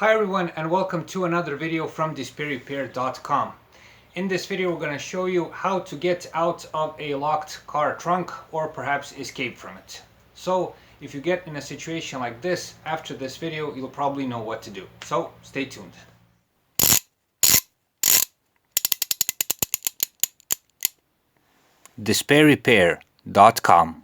Hi everyone and welcome to another video from DisplayRepair.com. In this video we're going to show you how to get out of a locked car trunk or perhaps escape from it. So if you get in a situation like this, after this video you'll probably know what to do. So stay tuned. DisplayRepair.com.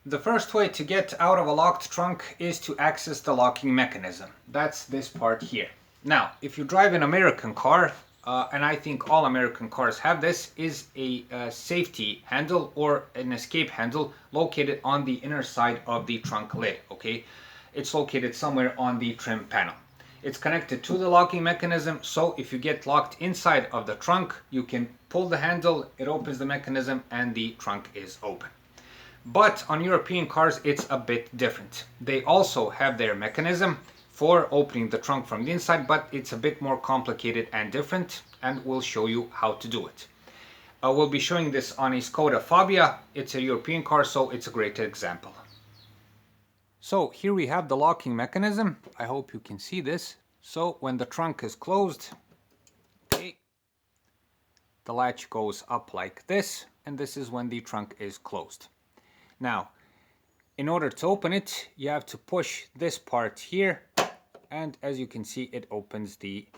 The first way to get out of a locked trunk is to access the locking mechanism. That's this part here. Now, if you drive an American car, and I think all American cars have this, is a safety handle or an escape handle located on the inner side of the trunk lid, okay? It's located somewhere on the trim panel. It's connected to the locking mechanism, so if you get locked inside of the trunk, you can pull the handle, it opens the mechanism, and the trunk is open. But on European cars it's a bit different. They also have their mechanism for opening the trunk from the inside, but it's a bit more complicated and different, and we'll show you how to do it. We'll be showing this on a Skoda Fabia. It's a European car, so it's a great example. So here we have the locking mechanism. I hope you can see this. So when the trunk is closed, okay, the latch goes up like this, and this is when the trunk is closed. Now, in order to open it, you have to push this part here, and as you can see, it opens the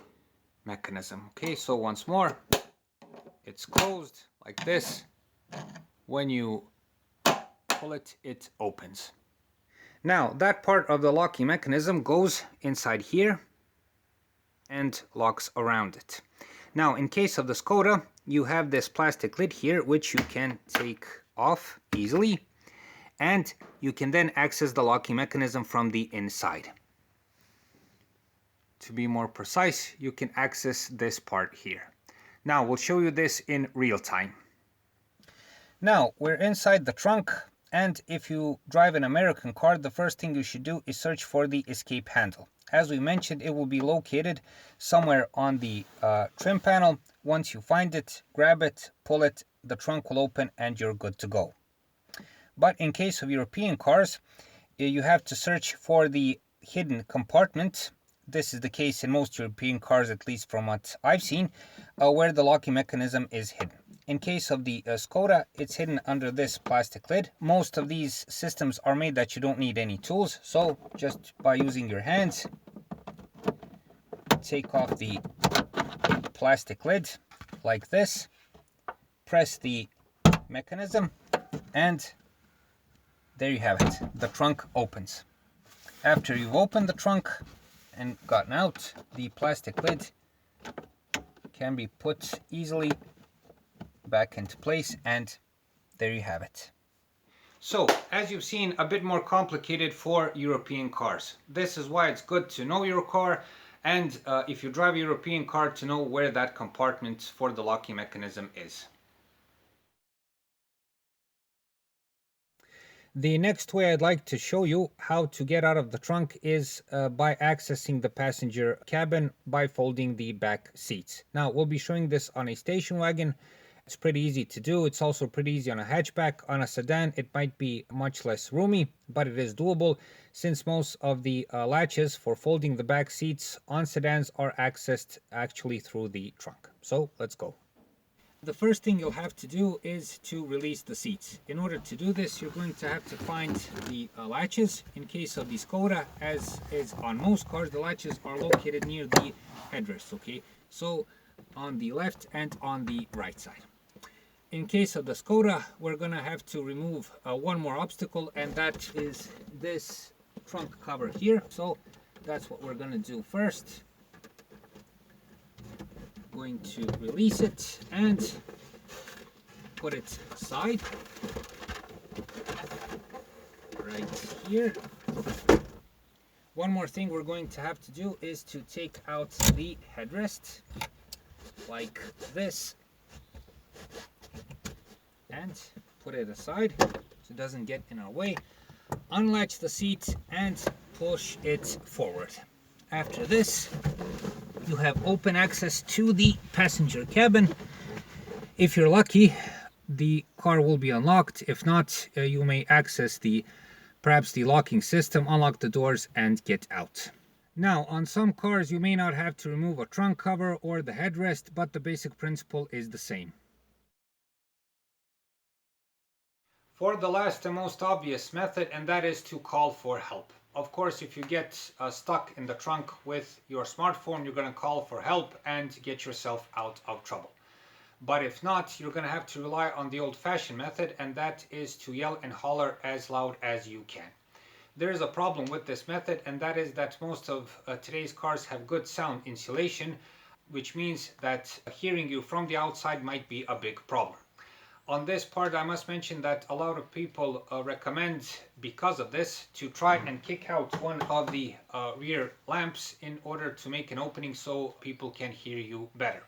mechanism. Okay, so once more, it's closed like this. When you pull it, it opens. Now, that part of the locking mechanism goes inside here and locks around it. Now, in case of the Skoda, you have this plastic lid here, which you can take off easily. And you can then access the locking mechanism from the inside. To be more precise, you can access this part here. Now we'll show you this in real time. Now we're inside the trunk, and if you drive an American car, the first thing you should do is search for the escape handle. As we mentioned, it will be located somewhere on the trim panel. Once you find it, grab it, pull it, the trunk will open and you're good to go. But in case of European cars, you have to search for the hidden compartment. This is the case in most European cars, at least from what I've seen, where the locking mechanism is hidden. In case of the Skoda, it's hidden under this plastic lid. Most of these systems are made that you don't need any tools, so just by using your hands, take off the plastic lid like this, press the mechanism, and there you have it. The trunk opens. After you've opened the trunk and gotten out, the plastic lid can be put easily back into place, and there you have it. So, as you've seen, a bit more complicated for European cars. This is why it's good to know your car, and if you drive a European car, to know where that compartment for the locking mechanism is. The next way I'd like to show you how to get out of the trunk is by accessing the passenger cabin by folding the back seats. Now, we'll be showing this on a station wagon. It's pretty easy to do. It's also pretty easy on a hatchback. On a sedan, it might be much less roomy, but it is doable since most of the latches for folding the back seats on sedans are accessed actually through the trunk. So, let's go. The first thing you'll have to do is to release the seats. In order to do this, you're going to have to find the latches. In case of the Skoda, as is on most cars, the latches are located near the headrest, okay? So on the left and on the right side. In case of the Skoda, we're going to have to remove one more obstacle, and that is this trunk cover here. So that's what we're going to do first. Going to release it and put it aside right here. One more thing we're going to have to do is to take out the headrest like this and put it aside so it doesn't get in our way. Unlatch the seat and push it forward. After this, you have open access to the passenger cabin. If you're lucky, the car will be unlocked. If not, you may access the perhaps the locking system, unlock the doors, and get out. Now, on some cars, you may not have to remove a trunk cover or the headrest, but the basic principle is the same. For the last and most obvious method, and that is to call for help. Of course, if you get stuck in the trunk with your smartphone, you're going to call for help and get yourself out of trouble. But if not, you're going to have to rely on the old-fashioned method, and that is to yell and holler as loud as you can. There is a problem with this method, and that is that most of today's cars have good sound insulation, which means that hearing you from the outside might be a big problem. On this part, I must mention that a lot of people recommend, because of this, to try and kick out one of the rear lamps in order to make an opening so people can hear you better.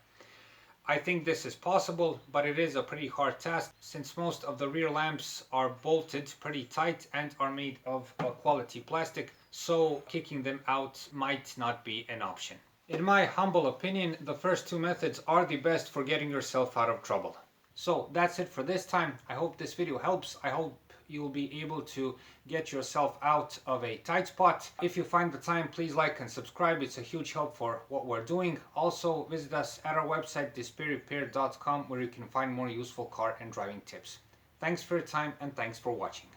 I think this is possible, but it is a pretty hard task since most of the rear lamps are bolted pretty tight and are made of quality plastic, so kicking them out might not be an option. In my humble opinion, the first two methods are the best for getting yourself out of trouble. So that's it for this time. I hope this video helps. I hope you'll be able to get yourself out of a tight spot. If you find the time, please like and subscribe. It's a huge help for what we're doing. Also, visit us at our website, DispearRepair.com, where you can find more useful car and driving tips. Thanks for your time and thanks for watching.